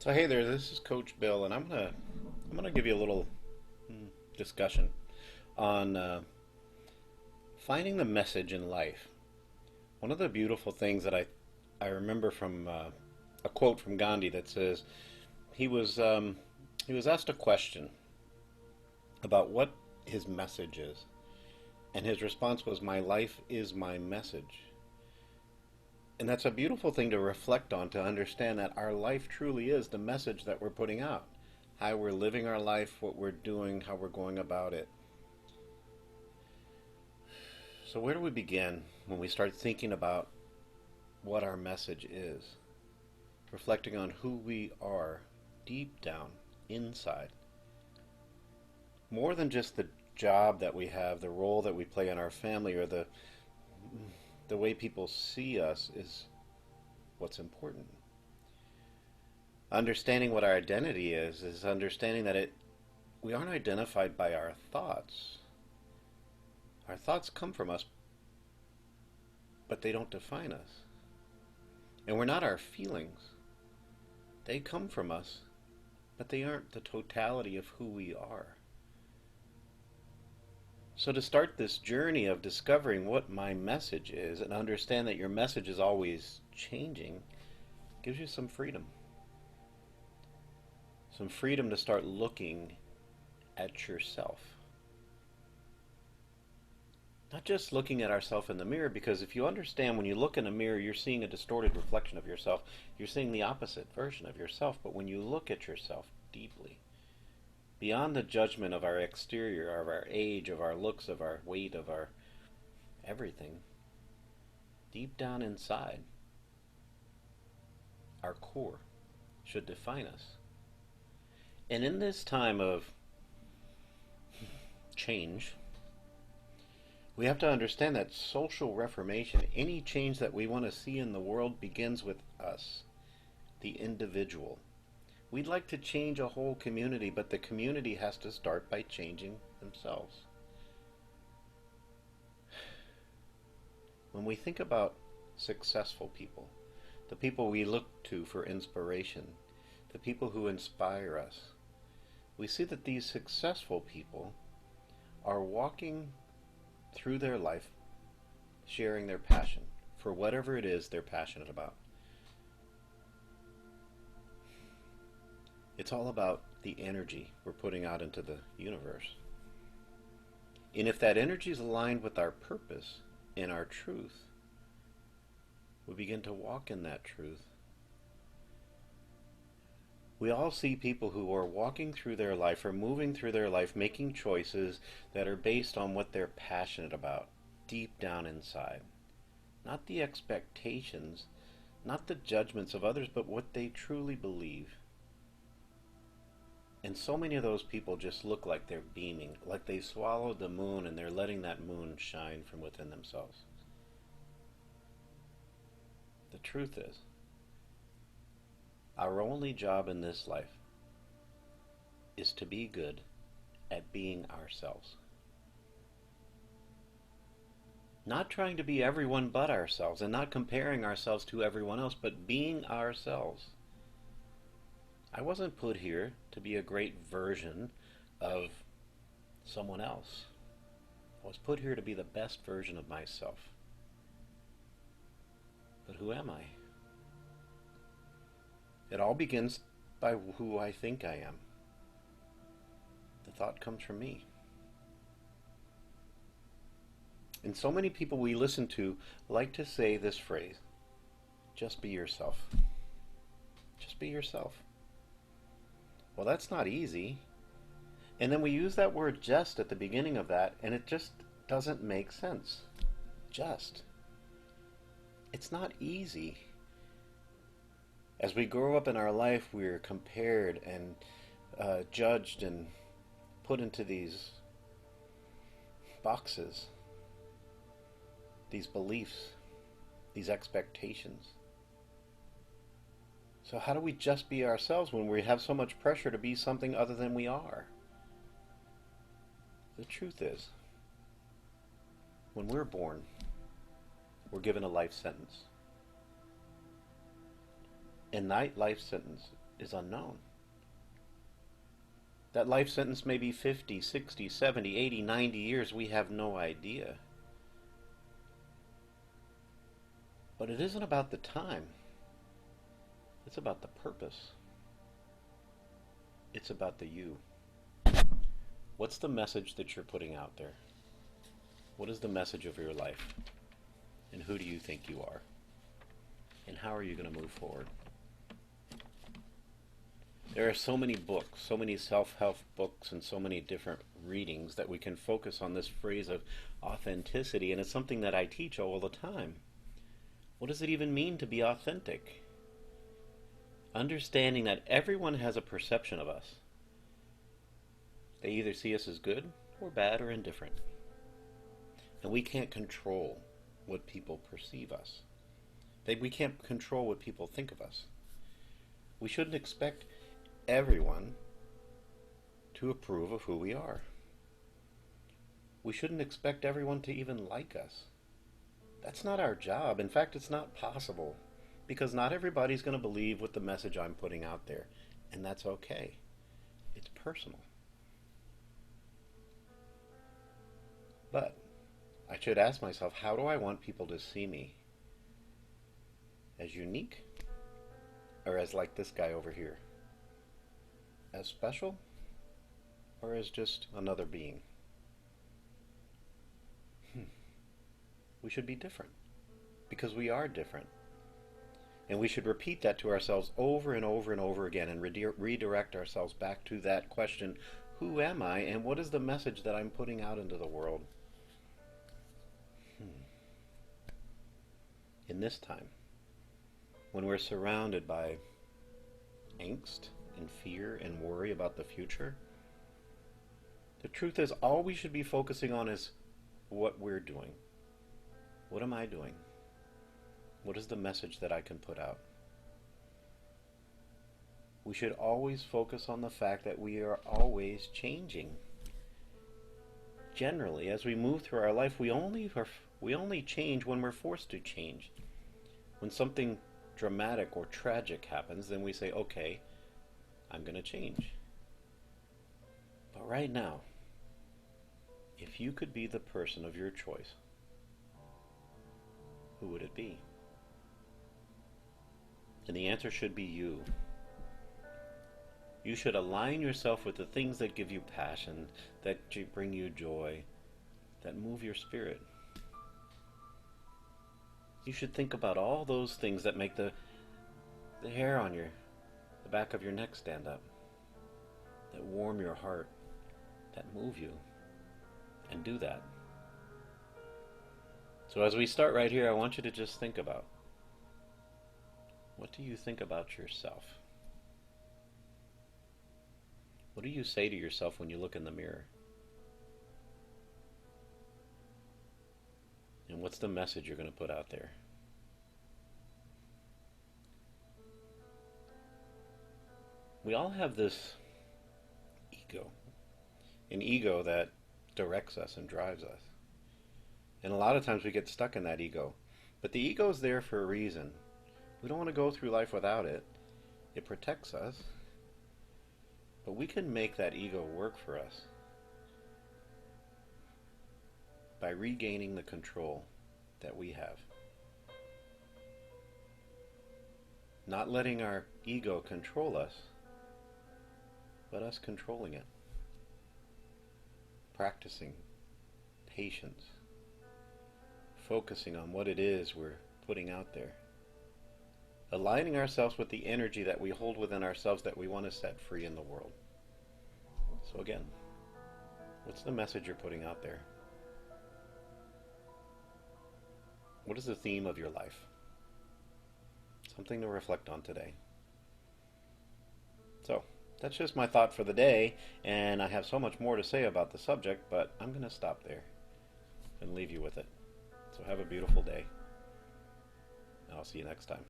So hey there, this is Coach Bill, and I'm gonna give you a little discussion on finding the message in life. One of the beautiful things that I remember from a quote from Gandhi that says he was um, he was asked a question about what his message is, and his response was, "My life is my message." And that's a beautiful thing to reflect on, to understand that our life truly is the message that we're putting out. How we're living our life, what we're doing, how we're going about it. So, where do we begin when we start thinking about what our message is? Reflecting on who we are deep down, inside. More than just the job that we have, the role that we play in our family, or the way people see us is what's important. Understanding what our identity is understanding that we aren't identified by our thoughts. Our thoughts come from us, but they don't define us. And we're not our feelings. They come from us, but they aren't the totality of who we are. So to start this journey of discovering what my message is and understand that your message is always changing gives you some freedom. Some freedom to start looking at yourself. Not just looking at ourselves in the mirror, because if you understand, when you look in a mirror, you're seeing a distorted reflection of yourself. You're seeing the opposite version of yourself. But when you look at yourself deeply, beyond the judgment of our exterior, of our age, of our looks, of our weight, of our everything, deep down inside, our core should define us. And in this time of change, we have to understand that social reformation, any change that we want to see in the world, begins with us, the individual. We'd like to change a whole community, but the community has to start by changing themselves. When we think about successful people, the people we look to for inspiration, the people who inspire us, we see that these successful people are walking through their life sharing their passion for whatever it is they're passionate about. It's all about the energy we're putting out into the universe. And if that energy is aligned with our purpose and our truth, we begin to walk in that truth. We all see people who are walking through their life or moving through their life making choices that are based on what they're passionate about deep down inside. Not the expectations, not the judgments of others, but what they truly believe. And so many of those people just look like they're beaming, like they swallowed the moon and they're letting that moon shine from within themselves. The truth is, our only job in this life is to be good at being ourselves. Not trying to be everyone but ourselves and not comparing ourselves to everyone else, but being ourselves. I wasn't put here to be a great version of someone else. I was put here to be the best version of myself. But who am I? It all begins by who I think I am. The thought comes from me. And so many people we listen to like to say this phrase, just be yourself. Just be yourself. Well, that's not easy. And then we use that word just at the beginning of that, and it just doesn't make sense. Just. It's not easy. As we grow up in our life, we're compared and judged and put into these boxes, these beliefs, these expectations. So how do we just be ourselves when we have so much pressure to be something other than we are? The truth is, when we're born, we're given a life sentence. And that life sentence is unknown. That life sentence may be 50, 60, 70, 80, 90 years. We have no idea. But it isn't about the time. It's about the purpose. It's about the you. What's the message that you're putting out there? What is the message of your life? And who do you think you are? And how are you going to move forward? There are so many books, so many self-help books, and so many different readings that we can focus on this phrase of authenticity, and it's something that I teach all the time. What does it even mean to be authentic? Understanding that everyone has a perception of us. They either see us as good or bad or indifferent. And we can't control what people perceive us. We can't control what people think of us. We shouldn't expect everyone to approve of who we are. We shouldn't expect everyone to even like us. That's not our job. In fact, it's not possible, because not everybody's going to believe what the message I'm putting out there, and that's okay. It's personal. But I should ask myself, how do I want people to see me? As unique? Or as like this guy over here? As special? Or as just another being? We should be different, because we are different. And we should repeat that to ourselves over and over and over again, and redirect ourselves back to that question, who am I, and what is the message that I'm putting out into the world? In this time, when we're surrounded by angst and fear and worry about the future, the truth is all we should be focusing on is what we're doing. What am I doing? What is the message that I can put out? We should always focus on the fact that we are always changing. Generally, as we move through our life, we only change when we're forced to change. When something dramatic or tragic happens, then we say, okay, I'm going to change. But right now, if you could be the person of your choice, who would it be? And the answer should be you. You should align yourself with the things that give you passion, that bring you joy, that move your spirit. You should think about all those things that make the hair on the back of your neck stand up, that warm your heart, that move you, and do that. So as we start right here, I want you to just think about, what do you think about yourself? What do you say to yourself when you look in the mirror? And what's the message you're going to put out there? We all have this ego, an ego that directs us and drives us. And a lot of times we get stuck in that ego. But the ego is there for a reason. We don't want to go through life without it. It protects us. But we can make that ego work for us by regaining the control that we have. Not letting our ego control us, but us controlling it. Practicing patience. Focusing on what it is we're putting out there. Aligning ourselves with the energy that we hold within ourselves that we want to set free in the world. So again, what's the message you're putting out there? What is the theme of your life? Something to reflect on today. So, that's just my thought for the day, and I have so much more to say about the subject, but I'm going to stop there and leave you with it. So have a beautiful day. I'll see you next time.